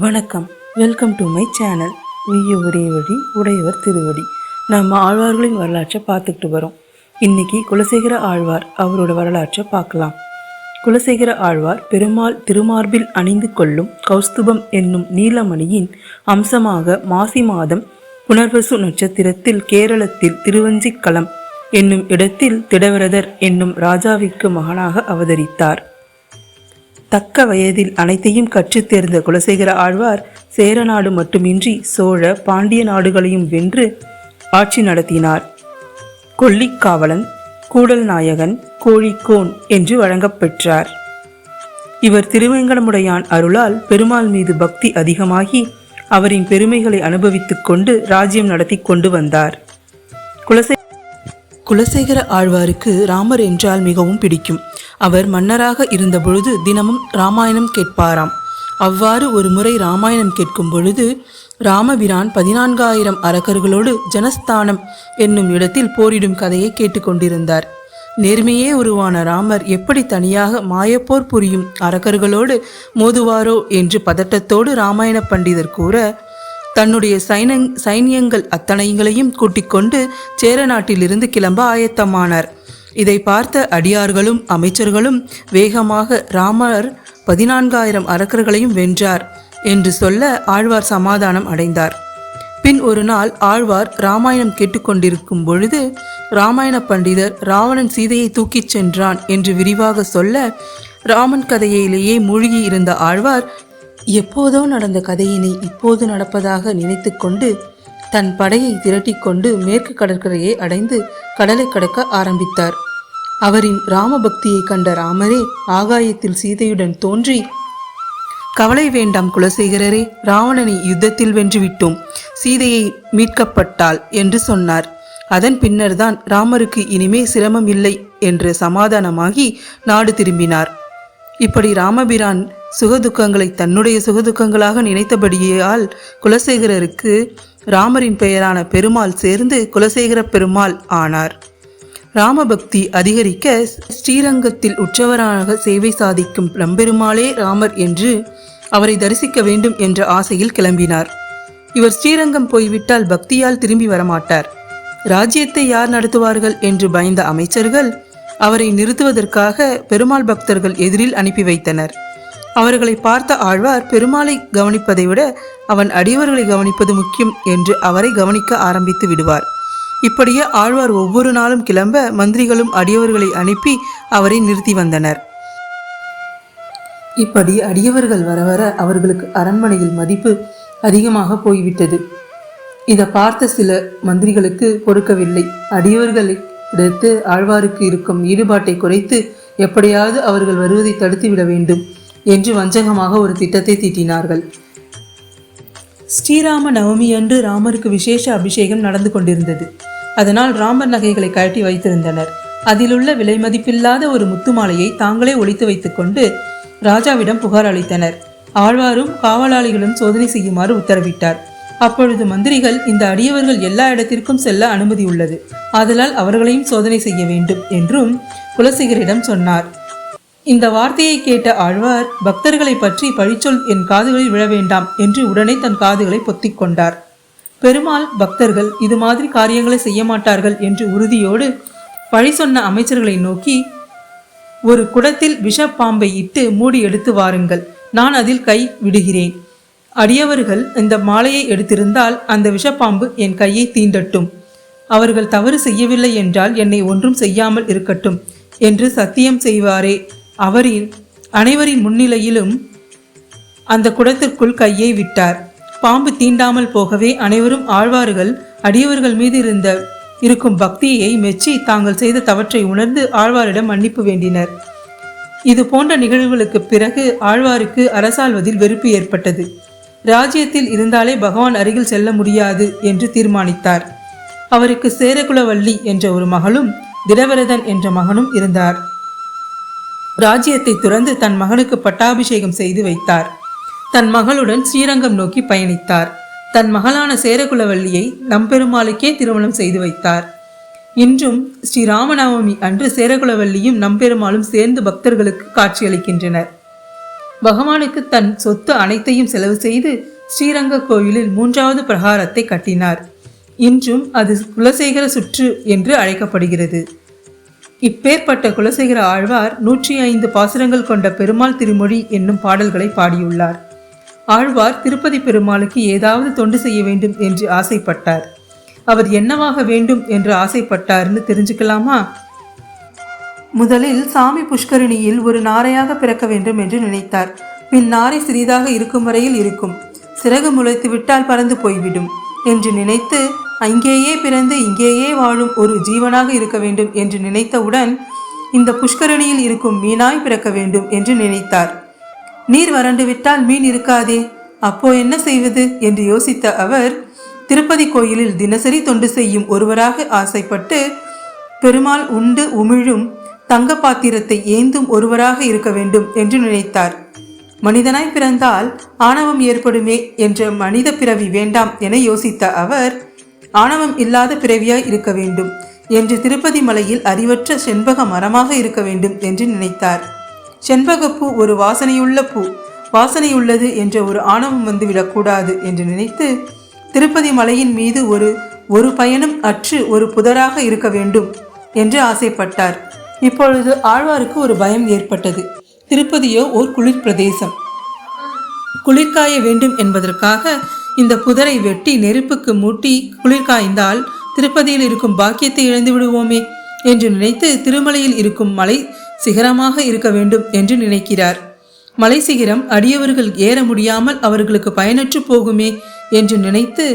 வணக்கம், welcome to my channel. உய்ய ஒரே வழி உடையவர் திருவடி. நம்ம ஆழ்வார்களின் வரலாற்றை பார்த்துக்கிட்டு வரோம். இன்னைக்கு குலசேகர ஆழ்வார் அவரோட வரலாற்றை பார்க்கலாம். குலசேகர ஆழ்வார் பெருமாள் திருமார்பில் அணிந்து கொள்ளும் கௌஸ்துபம் என்னும் நீலமணியின் அம்சமாக மாசி மாதம் புனர்வசு நட்சத்திரத்தில் கேரளத்தில் திருவஞ்சிக்களம் என்னும் இடத்தில் திடவரதர் என்னும் ராஜாவிற்கு மகனாக அவதரித்தார். தக்க வயதில் அனைத்தையும் கற்றுத் தேர்ந்த குலசேகர ஆழ்வார் சேரநாடு மட்டுமின்றி சோழ பாண்டிய நாடுகளையும் வென்று ஆட்சி நடத்தினார். கொல்லிக்காவலன், கூடல் நாயகன், கோழிக்கோன் என்று வழங்கப்பெற்றார். இவர் திருவேங்கடமுடையான் அருளால் பெருமாள் மீது பக்தி அதிகமாகி அவரின் பெருமைகளை அனுபவித்துக் கொண்டு ராஜ்யம் நடத்தி கொண்டு வந்தார். குலசேகர ஆழ்வாருக்கு ராமர் என்றால் மிகவும் பிடிக்கும். அவர் மன்னராக இருந்த பொழுது தினமும் ராமாயணம் கேட்பாராம். அவ்வாறு ஒரு முறை ராமாயணம் கேட்கும் பொழுது ராமபிரான் 14,000 அரக்கர்களோடு ஜனஸ்தானம் என்னும் இடத்தில் போரிடும் கதையை கேட்டுக்கொண்டிருந்தார். நேர்மையே உருவான ராமர் எப்படி தனியாக மாயப்போர் புரியும் அரக்கர்களோடு மோதுவாரோ என்று பதட்டத்தோடு ராமாயண பண்டிதர் கூற, தன்னுடைய சைன்யங்கள் அத்தனைகளையும் கூட்டிக் கொண்டு சேர நாட்டிலிருந்து கிளம்ப ஆயத்தமானார். இதை பார்த்த அடியார்களும் அமைச்சர்களும் வேகமாக ராமர் 14,000 அரக்கர்களையும் வென்றார் என்று சொல்ல ஆழ்வார் சமாதானம் அடைந்தார். பின் ஒரு நாள் ஆழ்வார் ராமாயணம் கேட்டுக்கொண்டிருக்கும் பொழுது ராமாயண பண்டிதர் ராவணன் சீதையை தூக்கிச் சென்றான் என்று விரிவாக சொல்ல, ராமன் கதையிலேயே மூழ்கி இருந்த ஆழ்வார் எப்போதோ நடந்த கதையினை இப்போது நடப்பதாக நினைத்து கொண்டு தன் படையை திரட்டி கொண்டு மேற்கு கடற்கரையை அடைந்து கடலை கடக்க ஆரம்பித்தார். அவரின் ராமபக்தியை கண்ட ராமரே ஆகாயத்தில் சீதையுடன் தோன்றி, கவலை வேண்டாம் குலசேகரரே, ராவணனை யுத்தத்தில் வென்றுவிட்டோம், சீதையை மீட்கப்பட்டாள் என்று சொன்னார். அதன் பின்னர்தான் ராமருக்கு இனிமே சிரமம் இல்லை என்று சமாதானமாகி நாடு திரும்பினார். இப்படி ராமபிரான் சுகதுக்கங்களை தன்னுடைய சுகதுக்கங்களாக நினைத்தபடியால் குலசேகரருக்கு ராமரின் பெயரான பெருமாள் சேர்ந்து குலசேகர பெருமாள் ஆனார். ராமபக்தி அதிகரிக்க ஸ்ரீரங்கத்தில் உற்சவராக சேவை சாதிக்கும் நம்பெருமாளே ராமர் என்று அவரை தரிசிக்க வேண்டும் என்ற ஆசையில் கிளம்பினார். இவர் ஸ்ரீரங்கம் போய்விட்டால் பக்தியால் திரும்பி வரமாட்டார், ராஜ்யத்தை யார் நடத்துவார்கள் என்று பயந்த அமைச்சர்கள் அவரை நிறுத்துவதற்காக பெருமாள் பக்தர்கள் எதிரில் அனுப்பி வைத்தனர். அவர்களை பார்த்த ஆழ்வார் பெருமாளை கவனிப்பதை விட அவன் அடியவர்களை கவனிப்பது முக்கியம் என்று அவரை கவனிக்க ஆரம்பித்து விடுவார். இப்படியே ஆழ்வார் ஒவ்வொரு நாளும் கிளம்ப மந்திரிகளும் அடியவர்களை அனுப்பி அவரை நிறுத்தி வந்தனர். இப்படி அடியவர்கள் வர வர அவர்களுக்கு அரண்மனையில் மதிப்பு அதிகமாக போய்விட்டது. இதை பார்த்த சில மந்திரிகளுக்கு கொடுக்கவில்லை. அடியவர்களை எடுத்து ஆழ்வாருக்கு இருக்கும் ஈடுபாட்டை குறைத்து எப்படியாவது அவர்கள் வருவதை தடுத்து விட வேண்டும் என்று வஞ்சகமாக ஒரு திட்டத்தை தீட்டினார்கள். ஸ்ரீராம நவமி அன்று ராமருக்கு விசேஷ அபிஷேகம் நடந்து கொண்டிருந்தது. அதனால் ராமர் நகைகளை கழட்டி வைத்திருந்தனர். அதிலுள்ள விலை மதிப்பில்லாத ஒரு முத்து மாலையை தாங்களே ஒளித்து வைத்துக் கொண்டு ராஜாவிடம் புகார் அளித்தனர். ஆழ்வாரும் காவலாளிகளும் சோதனை செய்யுமாறு உத்தரவிட்டார். அப்பொழுது மந்திரிகள், இந்த அடியவர்கள் எல்லா இடத்திற்கும் செல்ல அனுமதி உள்ளது, ஆதலால் அவர்களையும் சோதனை செய்ய வேண்டும் என்றும் குலசேகரிடம் சொன்னார். இந்த வார்த்தையை கேட்ட ஆழ்வார், பக்தர்களை பற்றி பழிச்சொல் என் காதுகளில் விழ வேண்டாம் என்று உடனே தன் காதுகளை பொத்திக் கொண்டார். பெருமாள் பக்தர்கள் இது மாதிரி காரியங்களை செய்ய மாட்டார்கள் என்று உறுதியோடு பழி சொன்ன அமைச்சர்களை நோக்கி, ஒரு குடத்தில் விஷ பாம்பை இட்டு மூடி எடுத்து வாருங்கள், நான் அதில் கை விடுகிறேன். அடியவர்கள் இந்த மாலையை எடுத்திருந்தால் அந்த விஷப்பாம்பு என் கையை தீண்டட்டும். அவர்கள் தவறு செய்யவில்லை என்றால் என்னை ஒன்றும் செய்யாமல் இருக்கட்டும் என்று சத்தியம் செய்வாரே. அனைவரின் முன்னிலையிலும் அந்த குடத்திற்குள் கையை விட்டார். பாம்பு தீண்டாமல் போகவே அனைவரும் ஆழ்வார்கள் அடியவர்கள் மீது இருக்கும் பக்தியை மெச்சி தாங்கள் செய்த தவற்றை உணர்ந்து ஆழ்வாரிடம் மன்னிப்பு வேண்டினர். இது போன்ற நிகழ்வுகளுக்கு பிறகு ஆழ்வாருக்கு அரசாள்வதில் வெறுப்பு ஏற்பட்டது. ராஜ்யத்தில் இருந்தாலே பகவான் அருகில் செல்ல முடியாது என்று தீர்மானித்தார். அவருக்கு சேரகுலவல்லி என்ற ஒரு மகளும் திடவரதன் என்ற மகனும் இருந்தார். ராஜ்யத்தை துறந்து தன் மகனுக்கு பட்டாபிஷேகம் செய்து வைத்தார். தன் மகளுடன் ஸ்ரீரங்கம் நோக்கி பயணித்தார். தன் மகளான சேரகுலவல்லியை நம்பெருமாளுக்கே திருமணம் செய்து வைத்தார். இன்றும் ஸ்ரீராமநவமி அன்று சேரகுலவல்லியும் நம்பெருமாளும் சேர்ந்து பக்தர்களுக்கு காட்சியளிக்கின்றனர். பகவானுக்கு தன் சொத்து அனைத்தையும் செலவு செய்து ஸ்ரீரங்க கோயிலில் 3வது பிரகாரத்தை கட்டினார். இன்றும் அது குலசேகர சுற்று என்று அழைக்கப்படுகிறது. இப்பேற்பட்ட குலசேகர ஆழ்வார் 105 பாசுரங்கள் கொண்ட பெருமாள் திருமொழி என்னும் பாடல்களை பாடியுள்ளார். ஆழ்வார் திருப்பதி பெருமாளுக்கு ஏதாவது தொண்டு செய்ய வேண்டும் என்று ஆசைப்பட்டார். அவர் என்னவாக வேண்டும் என்று ஆசைப்பட்டார்னு தெரிஞ்சுக்கலாமா? முதலில் சாமி புஷ்கரிணியில் ஒரு நாரையாக பிறக்க வேண்டும் என்று நினைத்தார். பின் நாரை சிறிதாக இருக்கும் வரையில் இருக்கும், சிறகு முளைத்து விட்டால் பறந்து போய்விடும் என்று நினைத்து அங்கேயே பிறந்து இங்கேயே வாழும் ஒரு ஜீவனாக இருக்க வேண்டும் என்று நினைத்தவுடன் இந்த புஷ்கரணியில் இருக்கும் மீனாய் பிறக்க வேண்டும் என்று நினைத்தார். நீர் வறண்டு விட்டால் மீன் இருக்காதே, அப்போ என்ன செய்வது என்று யோசித்த அவர் திருப்பதி கோயிலில் தினசரி தொண்டு செய்யும் ஒருவராக ஆசைப்பட்டு பெருமாள் உண்டு உமிழும் தங்க பாத்திரத்தை ஏந்தும் ஒருவராக இருக்க வேண்டும் என்று நினைத்தார். மனிதனாய் பிறந்தால் ஆணவம் ஏற்படுமே என்ற மனித பிறவி வேண்டாம் என யோசித்த அவர் ஆணவம் இல்லாத பிறவியாய் இருக்க வேண்டும் என்று திருப்பதி மலையில் அறிவற்ற செண்பக மரமாக இருக்க வேண்டும் என்று நினைத்தார். செண்பகப்பூ ஒரு வாசனையுள்ள பூ, வாசனையுள்ளது என்ற ஒரு ஆணவம் வந்துவிடக்கூடாது என்று நினைத்து திருப்பதி மலையின் மீது ஒரு பயணம் அற்று ஒரு புதராக இருக்க வேண்டும் என்று ஆசைப்பட்டார். இப்பொழுது ஆழ்வாருக்கு ஒரு பயம் ஏற்பட்டது. திருப்பதியோ ஓர் குளிர் பிரதேசம். குளிர்காய வேண்டும் என்பதற்காக இந்த புதரை வெட்டி நெருப்புக்கு மூட்டி குளிர்காய்ந்தால் திருப்பதியில் இருக்கும் பாக்கியத்தை இழந்து விடுவோமே என்று நினைத்து திருமலையில் இருக்கும் மலை சிகரமாக இருக்க வேண்டும் என்று நினைக்கிறார். மலை சிகரம் அடியவர்கள் ஏற முடியாமல் அவர்களுக்கு பயனற்று போகுமே என்று நினைத்து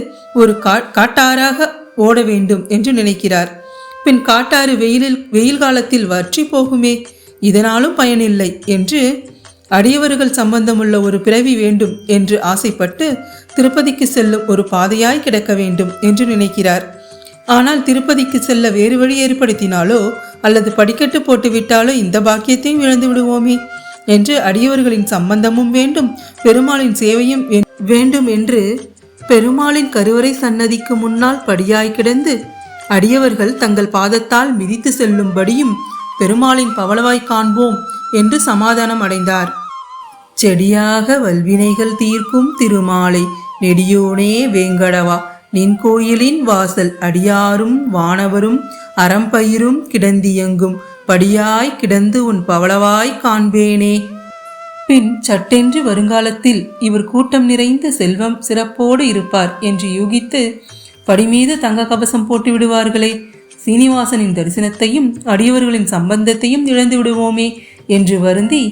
ஒரு காட்டாறாக ஓட வேண்டும் என்று நினைக்கிறார். பின் காட்டாறு வெயில் காலத்தில் வற்றி போகுமே, இதனாலும் பயனில்லை என்று அடியவர்கள் சம்பந்தமுள்ள ஒரு பிறவி வேண்டும் என்று ஆசைப்பட்டு திருப்பதிக்கு செல்லும் ஒரு பாதையாய் கிடக்க வேண்டும் என்று நினைக்கிறார். ஆனால் திருப்பதிக்கு செல்ல வேறு வழி ஏற்படுத்தினாலோ அல்லது படிக்கட்டு போட்டுவிட்டாலோ இந்த பாக்கியத்தையும் இழந்து விடுவோமே என்று அடியவர்களின் சம்பந்தமும் வேண்டும், பெருமாளின் சேவையும் வேண்டும் என்று பெருமாளின் கருவறை சன்னதிக்கு முன்னால் படியாய் கிடந்து அடியவர்கள் தங்கள் பாதத்தால் மிதித்து செல்லும்படியும் பெருமாளின் பவளவாய் காண்போம் என்று சமாதானம் அடைந்தார். செடியாக வல்வினைகள் தீர்க்கும் திருமாலை நெடியோனே வேங்கடவா, நின் கோயிலின் வாசல் அடியாரும் வானவரும் அறம்பயிரும் கிடந்தியங்கும் படியாய் கிடந்து உன் பவளவாய் காண்பேனே. பின் சட்டென்று வருங்காலத்தில் இவர் கூட்டம் நிறைந்த செல்வம் சிறப்போடு இருப்பார் என்று யூகித்து படிமீது தங்க கவசம் போட்டு விடுவார்களே, சீனிவாசனின் தரிசனத்தையும் அடியவர்களின் சம்பந்தத்தையும் இழந்து விடுவோமே என்று வருந்தி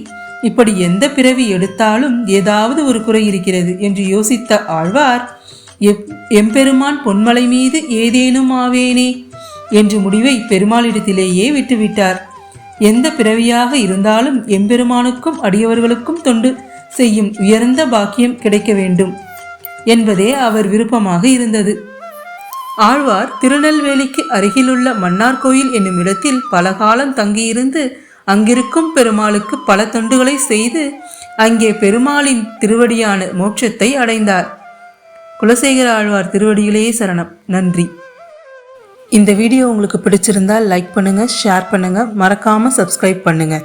இப்படி எந்த பிறவி எடுத்தாலும் ஏதாவது ஒரு குறை இருக்கிறது என்று யோசித்த ஆழ்வார் எம்பெருமான் பொன்மலை மீது ஏதேனும் ஆவேனே என்று முடிவை பெருமாளிடத்திலேயே விட்டுவிட்டார். எந்த பிறவியாக இருந்தாலும் எம்பெருமானுக்கும் அடியவர்களுக்கும் தொண்டு செய்யும் உயர்ந்த பாக்கியம் கிடைக்க வேண்டும் என்பதே அவர் விருப்பமாக இருந்தது. ஆழ்வார் திருநெல்வேலிக்கு அருகிலுள்ள மன்னார்கோயில் என்னும் இடத்தில் பல காலம் தங்கியிருந்து அங்கிருக்கும் பெருமாளுக்கு பல தொண்டுகளை செய்து அங்கே பெருமாளின் திருவடியான மோட்சத்தை அடைந்தார். குலசேகர ஆழ்வார் திருவடியிலே சரணம். நன்றி. இந்த வீடியோ உங்களுக்கு பிடிச்சிருந்தால் லைக் பண்ணுங்க, ஷேர் பண்ணுங்க, மறக்காம சப்ஸ்கிரைப் பண்ணுங்க.